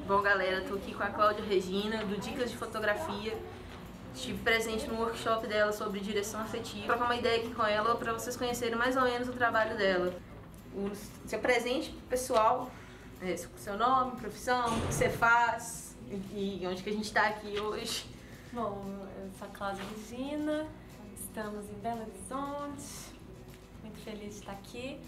Bom, galera, tô aqui com a Cláudia Regina, do Dicas de Fotografia. Estive presente no workshop dela sobre direção afetiva. Vou trocar uma ideia aqui com ela para vocês conhecerem mais ou menos o trabalho dela. Se apresente pro pessoal, seu nome, profissão, o que você faz e onde que a gente tá aqui hoje. Bom, eu sou a Cláudia Regina, estamos em Belo Horizonte, muito feliz de estar aqui.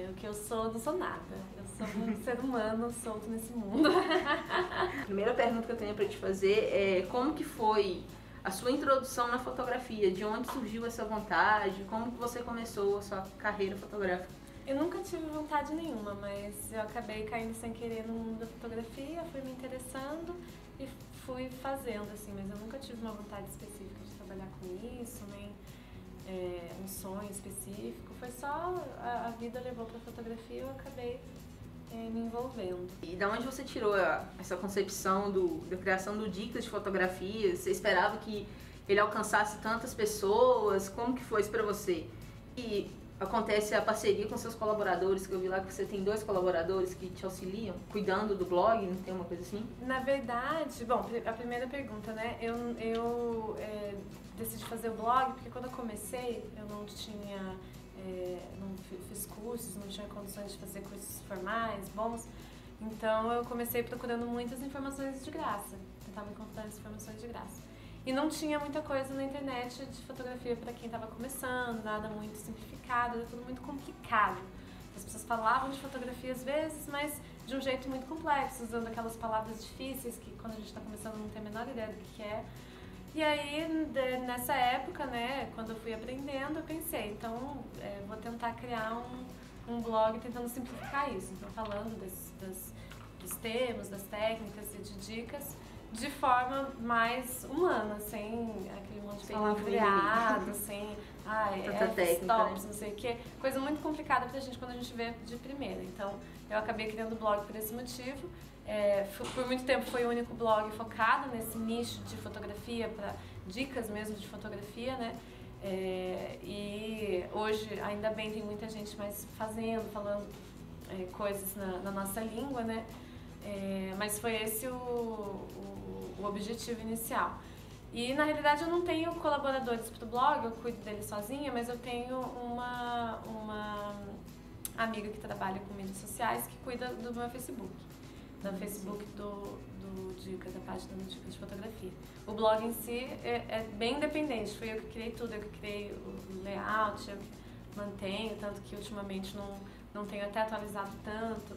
O que eu sou, não sou nada. Eu sou um ser humano solto nesse mundo. A primeira pergunta que eu tenho para te fazer é como que foi a sua introdução na fotografia? De onde surgiu essa vontade? Como que você começou a sua carreira fotográfica? Eu nunca tive vontade nenhuma, mas eu acabei caindo sem querer no mundo da fotografia, fui me interessando e fui fazendo, assim, mas eu nunca tive uma vontade específica de trabalhar com isso, nem um sonho específico. Foi só a vida levou para a fotografia e eu acabei me envolvendo. E da onde você tirou essa concepção da criação do Dicas de Fotografia? Você esperava que ele alcançasse tantas pessoas? Como que foi isso para você? E acontece a parceria com seus colaboradores, que eu vi lá que você tem 2 colaboradores que te auxiliam, cuidando do blog, não tem uma coisa assim? Na verdade, bom, a primeira pergunta, né, eu decidi fazer o blog porque quando eu comecei eu não tinha, não fiz cursos, não tinha condições de fazer cursos formais, bons, então eu comecei procurando muitas informações de graça, tentava encontrar as informações de graça. E não tinha muita coisa na internet de fotografia para quem estava começando, nada muito simplificado, era tudo muito complicado. As pessoas falavam de fotografia às vezes, mas de um jeito muito complexo, usando aquelas palavras difíceis que quando a gente está começando não tem a menor ideia do que é. E aí, nessa época, né, quando eu fui aprendendo, eu pensei, então vou tentar criar um blog tentando simplificar isso. Então falando dos termos, das técnicas e de dicas, de forma mais humana, sem aquele monte de palavreado, sem stops, não sei o que, coisa muito complicada pra gente quando a gente vê de primeira. Então eu acabei criando o blog por esse motivo. Por muito tempo foi o único blog focado nesse nicho de fotografia, para dicas mesmo de fotografia, né? E hoje ainda bem tem muita gente mais falando coisas na nossa língua, né? Mas foi esse o objetivo inicial. E na realidade eu não tenho colaboradores para o blog, eu cuido dele sozinha, mas eu tenho uma amiga que trabalha com mídias sociais que cuida do meu Facebook, do Facebook do Dicas, da página do Dicas de Fotografia. O blog em si é bem independente, foi eu que criei tudo, eu que criei o layout, eu que mantenho, tanto que ultimamente não tenho até atualizado tanto.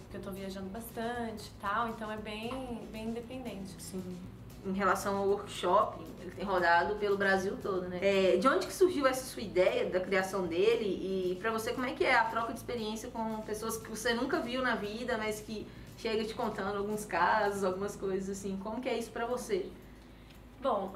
Porque eu tô viajando bastante e tal, então é bem independente. Sim. Em relação ao workshop, ele tem rodado pelo Brasil todo, né? De onde que surgiu essa sua ideia da criação dele? E pra você, como é que é a troca de experiência com pessoas que você nunca viu na vida, mas que chega te contando alguns casos, algumas coisas assim? Como que é isso pra você? Bom,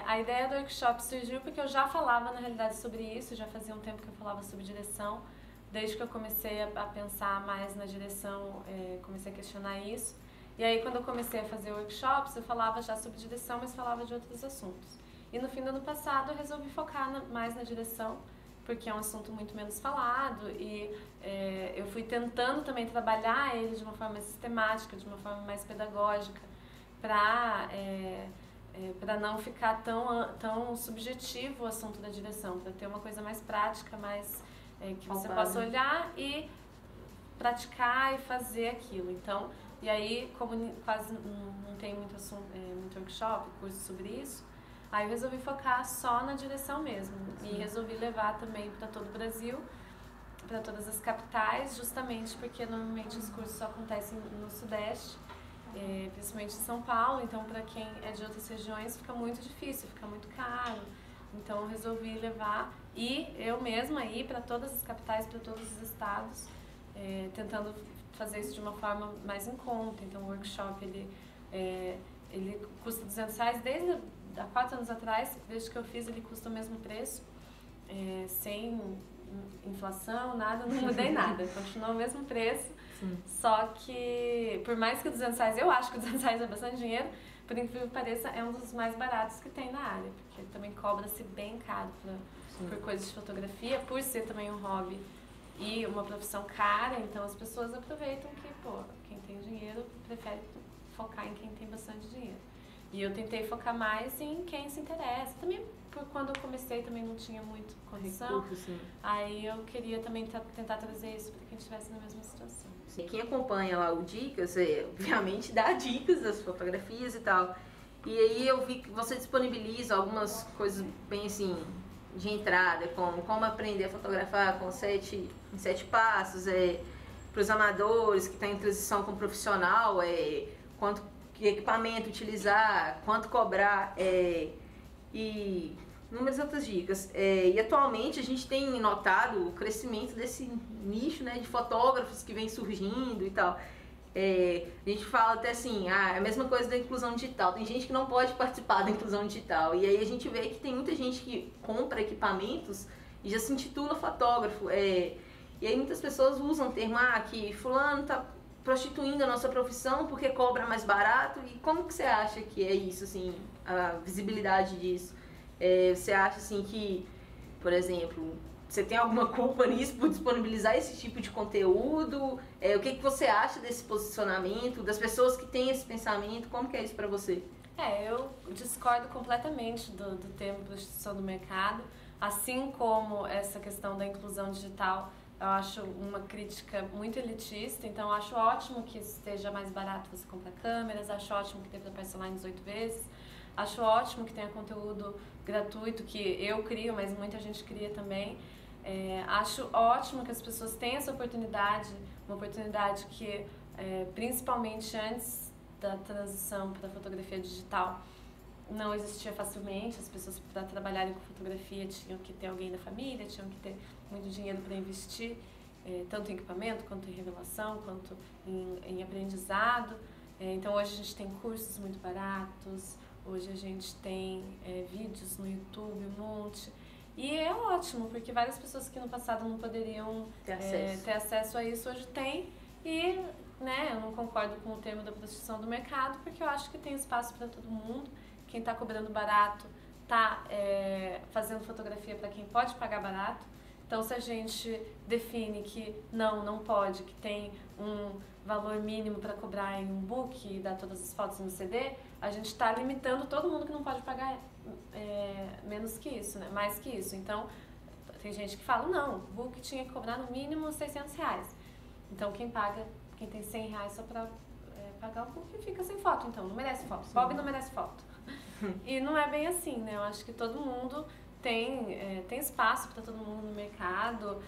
a ideia do workshop surgiu porque eu já falava na realidade sobre isso, já fazia um tempo que eu falava sobre direção. Desde que eu comecei a pensar mais na direção, comecei a questionar isso. E aí quando eu comecei a fazer workshops, eu falava já sobre direção, mas falava de outros assuntos. E no fim do ano passado eu resolvi focar mais na direção, porque é um assunto muito menos falado e eu fui tentando também trabalhar ele de uma forma mais sistemática, de uma forma mais pedagógica, para não ficar tão subjetivo o assunto da direção, para ter uma coisa mais prática, mais que você possa olhar e praticar e fazer aquilo. Então, e aí, como quase não tem muito workshop, curso sobre isso, aí eu resolvi focar só na direção mesmo. Sim. E resolvi levar também para todo o Brasil, para todas as capitais, justamente porque normalmente os cursos só acontecem no Sudeste, principalmente em São Paulo, então para quem é de outras regiões fica muito difícil, fica muito caro. Então eu resolvi levar e eu mesma ir para todas as capitais, para todos os estados, tentando fazer isso de uma forma mais em conta. Então o workshop ele custa R$200 desde há 4 anos atrás, desde que eu fiz ele custa o mesmo preço, sem inflação, nada, não mudei nada, continuou o mesmo preço. Sim. Só que por mais que R$200, eu acho que R$200 é bastante dinheiro, por incrível que pareça, é um dos mais baratos que tem na área, porque também cobra-se bem caro por coisas de fotografia, por ser também um hobby e uma profissão cara, então as pessoas aproveitam que, pô, quem tem dinheiro prefere focar em quem tem bastante dinheiro. E eu tentei focar mais em quem se interessa. Também, quando eu comecei, também não tinha muito condição. Recurso, sim. Aí eu queria também tentar trazer isso para quem estivesse na mesma situação. Sim. Quem acompanha lá o Dicas, obviamente dá dicas das fotografias e tal. E aí eu vi que você disponibiliza algumas coisas bem assim, de entrada, como aprender a fotografar com 7 passos, para os amadores que estão em transição com o profissional, que equipamento utilizar, quanto cobrar, e inúmeras outras dicas. E atualmente a gente tem notado o crescimento desse nicho, né, de fotógrafos que vem surgindo e tal. A gente fala até assim, é a mesma coisa da inclusão digital. Tem gente que não pode participar da inclusão digital. E aí a gente vê que tem muita gente que compra equipamentos e já se intitula fotógrafo. E aí muitas pessoas usam o termo, que fulano tá prostituindo a nossa profissão porque cobra mais barato. E como que você acha que é isso, assim, a visibilidade disso? Você acha assim que, por exemplo, você tem alguma culpa nisso por disponibilizar esse tipo de conteúdo? O que você acha desse posicionamento, das pessoas que têm esse pensamento? Como que é isso pra você? Eu discordo completamente do termo prostituição do mercado, assim como essa questão da inclusão digital. Eu acho uma crítica muito elitista, então eu acho ótimo que esteja mais barato você comprar câmeras, acho ótimo que dê para parcelar em 18 vezes, acho ótimo que tenha conteúdo gratuito, que eu crio, mas muita gente cria também. Acho ótimo que as pessoas tenham essa oportunidade, uma oportunidade que, principalmente antes da transição para a fotografia digital, não existia facilmente. As pessoas, para trabalharem com fotografia, tinham que ter alguém da família, tinham que ter muito dinheiro para investir, tanto em equipamento, quanto em revelação, quanto em aprendizado. Então hoje a gente tem cursos muito baratos, hoje a gente tem vídeos no YouTube, um monte. E é ótimo, porque várias pessoas que no passado não poderiam ter acesso a isso, hoje tem. E eu não concordo com o termo da prostituição do mercado, porque eu acho que tem espaço para todo mundo. Quem está cobrando barato está fazendo fotografia para quem pode pagar barato. Então, se a gente define que não pode, que tem um valor mínimo para cobrar em um book e dar todas as fotos no CD, a gente está limitando todo mundo que não pode pagar menos que isso, né? Mais que isso. Então, tem gente que fala, não, o book tinha que cobrar no mínimo R$600. Então, quem tem R$100 só para pagar o book fica sem foto, então não merece foto. Pobre não merece foto. E não é bem assim, né? Eu acho que todo mundo tem espaço para todo mundo no mercado,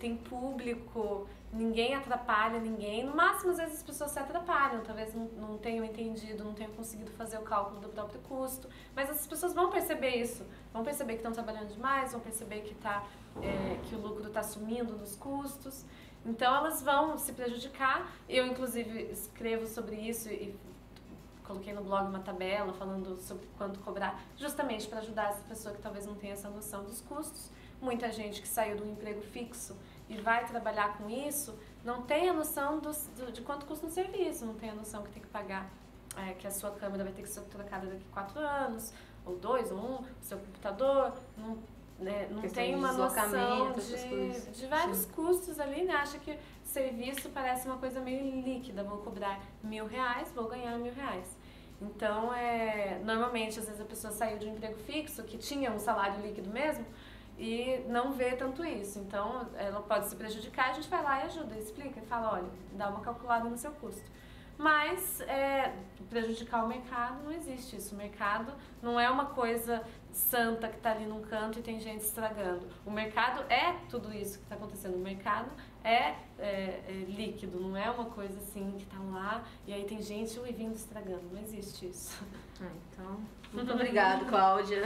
tem público, ninguém atrapalha ninguém. No máximo, às vezes as pessoas se atrapalham, talvez não tenham entendido, não tenham conseguido fazer o cálculo do próprio custo. Mas essas pessoas vão perceber isso, vão perceber que estão trabalhando demais, vão perceber que o lucro está sumindo nos custos. Então elas vão se prejudicar. Eu, inclusive, escrevo sobre isso e coloquei no blog uma tabela falando sobre quanto cobrar, justamente para ajudar essa pessoa que talvez não tenha essa noção dos custos. Muita gente que saiu do emprego fixo e vai trabalhar com isso não tem a noção de quanto custa um serviço, não tem a noção que tem que pagar, que a sua câmera vai ter que ser trocada daqui a 4 anos, ou 2, ou 1, o seu computador, não tem uma noção de vários custos ali, né? Acha que serviço parece uma coisa meio líquida, vou cobrar R$1.000, vou ganhar R$1.000. Então, normalmente, às vezes a pessoa saiu de um emprego fixo, que tinha um salário líquido mesmo, e não vê tanto isso. Então, ela pode se prejudicar, a gente vai lá e ajuda, explica, e fala, olha, dá uma calculada no seu custo. Mas prejudicar o mercado, não existe isso. O mercado não é uma coisa santa que está ali num canto e tem gente estragando. O mercado é tudo isso que está acontecendo. O mercado é líquido, não é uma coisa assim que está lá e aí tem gente vindo estragando. Não existe isso. Então, muito obrigada, Cláudia.